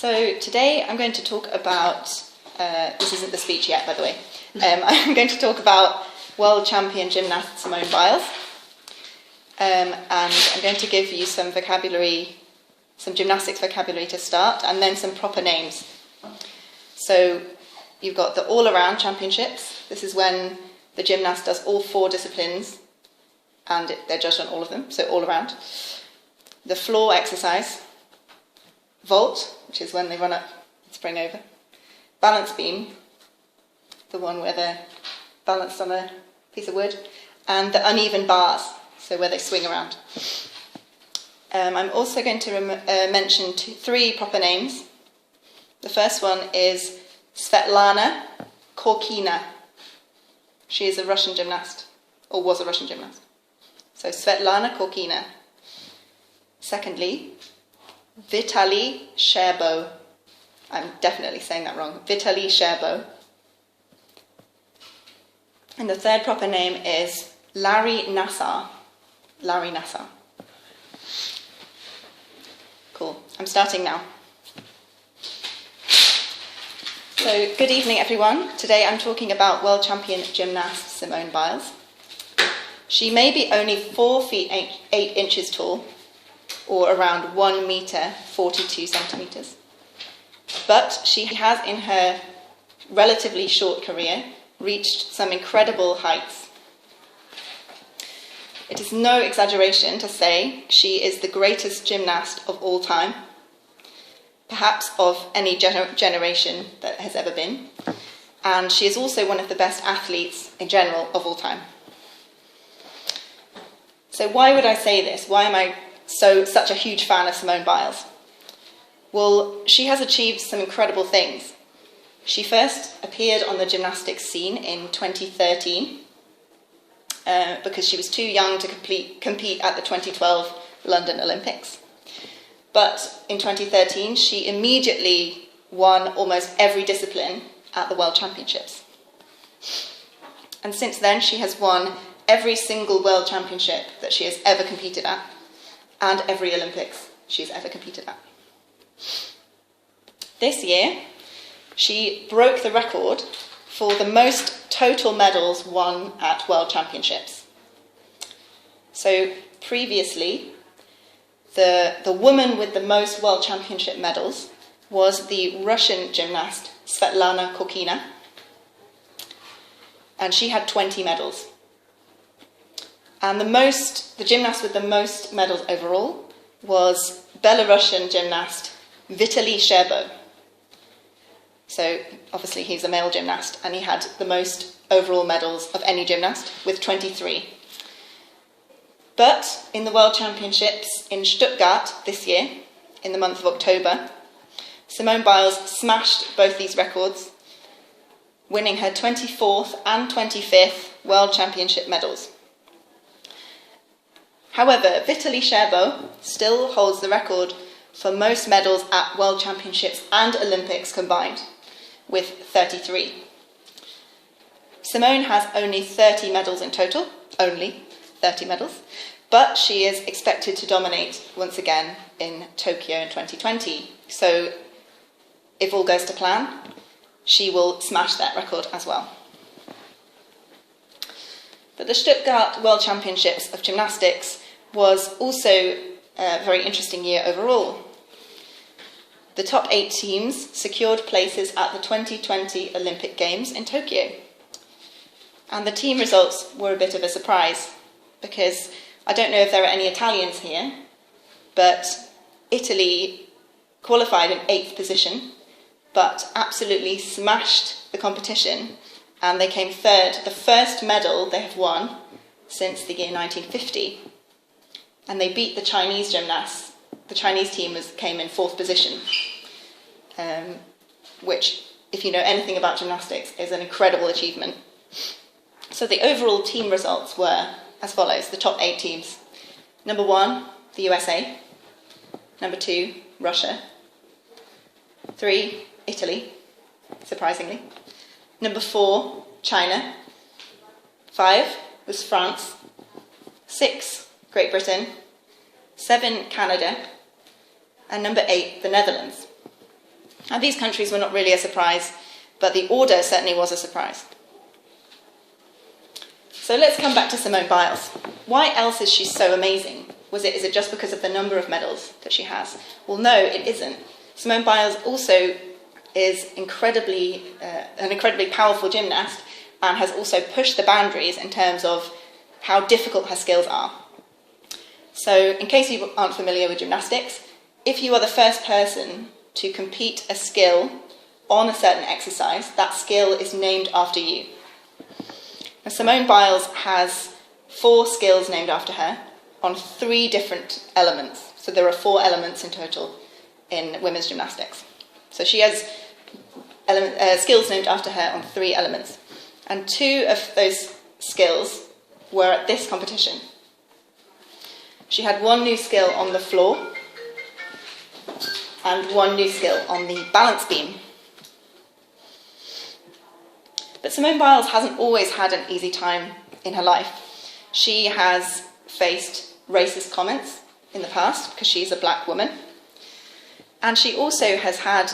So today I'm going to talk about, this isn't the speech yet, by the way, I'm going to talk about world champion gymnast Simone Biles, and I'm going to give you some vocabulary, some gymnastics vocabulary to start, and then some proper names. So you've got the all-around championships. This is when the gymnast does all 4 disciplines, and they're judged on all of them, so all around. The floor exercise. Vault, which is when they run up and spring over. Balance beam, the one where they're balanced on a piece of wood. And the uneven bars, so where they swing around. I'm also going to mention 3 proper names. The first one is Svetlana Korkina. She is a Russian gymnast, or was a Russian gymnast. So Svetlana Korkina. Secondly, Vitaly Sherbo. I'm definitely saying that wrong. Vitaly Sherbo. And the third proper name is Larry Nassar. Larry Nassar. Cool. I'm starting now. So, good evening, everyone. Today I'm talking about world champion gymnast Simone Biles. She may be only 4 feet 8 inches tall, or around 1 metre 42 centimetres. But she has, in her relatively short career, reached some incredible heights. It is no exaggeration to say she is the greatest gymnast of all time, perhaps of any generation that has ever been, and she is also one of the best athletes in general of all time. So why would I say this? Why am I such a huge fan of Simone Biles? Well, she has achieved some incredible things. She first appeared on the gymnastics scene in 2013 because she was too young to compete at the 2012 London Olympics. But in 2013, she immediately won almost every discipline at the World Championships. And since then, she has won every single World Championship that she has ever competed at, and every Olympics she's ever competed at. This year, she broke the record for the most total medals won at World Championships. So previously, the woman with the most World Championship medals was the Russian gymnast Svetlana Korkina, and she had 20 medals. And the gymnast with the most medals overall was Belarusian gymnast Vitaly Sherbo. So obviously he's a male gymnast, and he had the most overall medals of any gymnast with 23. But in the World Championships in Stuttgart this year, in the month of October, Simone Biles smashed both these records, winning her 24th and 25th World Championship medals. However, Vitaly Sherbo still holds the record for most medals at World Championships and Olympics combined, with 33. Simone has only 30 medals in total, only 30 medals, but she is expected to dominate once again in Tokyo in 2020. So, if all goes to plan, she will smash that record as well. But the Stuttgart World Championships of Gymnastics was also a very interesting year overall. The top 8 teams secured places at the 2020 Olympic Games in Tokyo. And the team results were a bit of a surprise, because I don't know if there are any Italians here, but Italy qualified in 8th position, but absolutely smashed the competition, and they came 3rd, the first medal they have won since the year 1950. And they beat the Chinese gymnasts. The Chinese team came in 4th position, which, if you know anything about gymnastics, is an incredible achievement. So the overall team results were as follows, the top 8 teams. Number 1, the USA. Number 2, Russia. 3, Italy, surprisingly. Number 4, China. 5 was France. 6, Great Britain. 7, Canada. And number 8, the Netherlands. Now, these countries were not really a surprise, but the order certainly was a surprise. So let's come back to Simone Biles. Why else is she so amazing? Is it just because of the number of medals that she has? Well, no, it isn't. Simone Biles also is an incredibly powerful gymnast and has also pushed the boundaries in terms of how difficult her skills are. So, in case you aren't familiar with gymnastics, if you are the first person to compete a skill on a certain exercise, that skill is named after you. Now, Simone Biles has 4 skills named after her on 3 different elements. So there are 4 elements in total in women's gymnastics. So she has skills named after her on 3 elements. And 2 of those skills were at this competition. She had 1 new skill on the floor and 1 new skill on the balance beam. But Simone Biles hasn't always had an easy time in her life. She has faced racist comments in the past because she's a black woman. And she also has had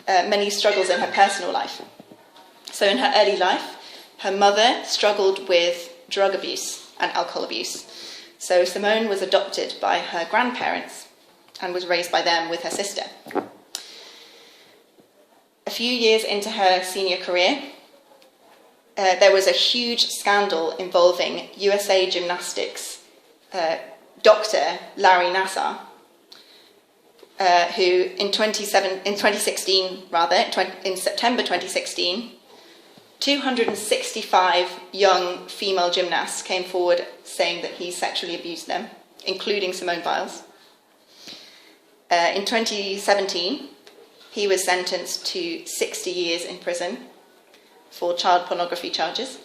many struggles in her personal life. So in her early life, her mother struggled with drug abuse and alcohol abuse. So Simone was adopted by her grandparents and was raised by them with her sister. A few years into her senior career, there was a huge scandal involving USA Gymnastics Dr. Larry Nassar, who in September 2016, 265 young female gymnasts came forward saying that he sexually abused them, including Simone Biles. In 2017, he was sentenced to 60 years in prison for child pornography charges.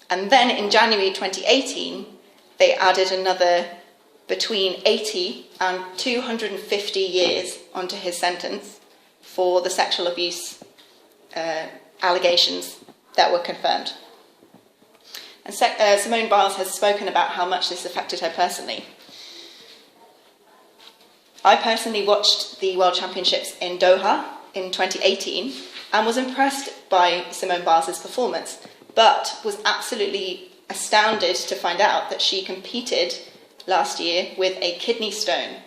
And then in January 2018, they added another between 80 and 250 years onto his sentence for the sexual abuse allegations that were confirmed. And Simone Biles has spoken about how much this affected her personally. I personally watched the World Championships in Doha in 2018 and was impressed by Simone Biles' performance, but was absolutely astounded to find out that she competed last year with a kidney stone.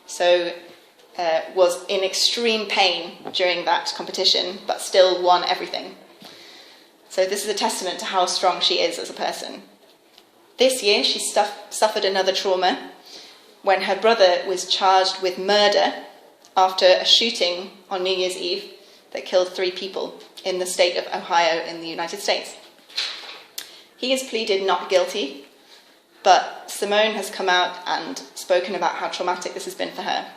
So was in extreme pain during that competition, but still won everything. So this is a testament to how strong she is as a person. This year she suffered another trauma when her brother was charged with murder after a shooting on New Year's Eve that killed 3 people in the state of Ohio in the United States. He has pleaded not guilty, but Simone has come out and spoken about how traumatic this has been for her.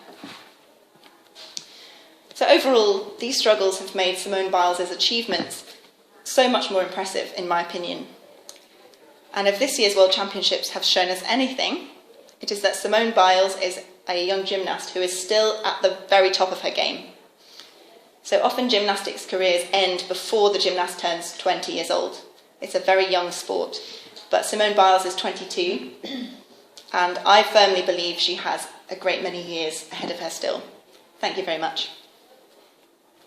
So overall, these struggles have made Simone Biles' achievements so much more impressive, in my opinion. And if this year's World Championships have shown us anything, it is that Simone Biles is a young gymnast who is still at the very top of her game. So often gymnastics careers end before the gymnast turns 20 years old. It's a very young sport. But Simone Biles is 22, and I firmly believe she has a great many years ahead of her still. Thank you very much.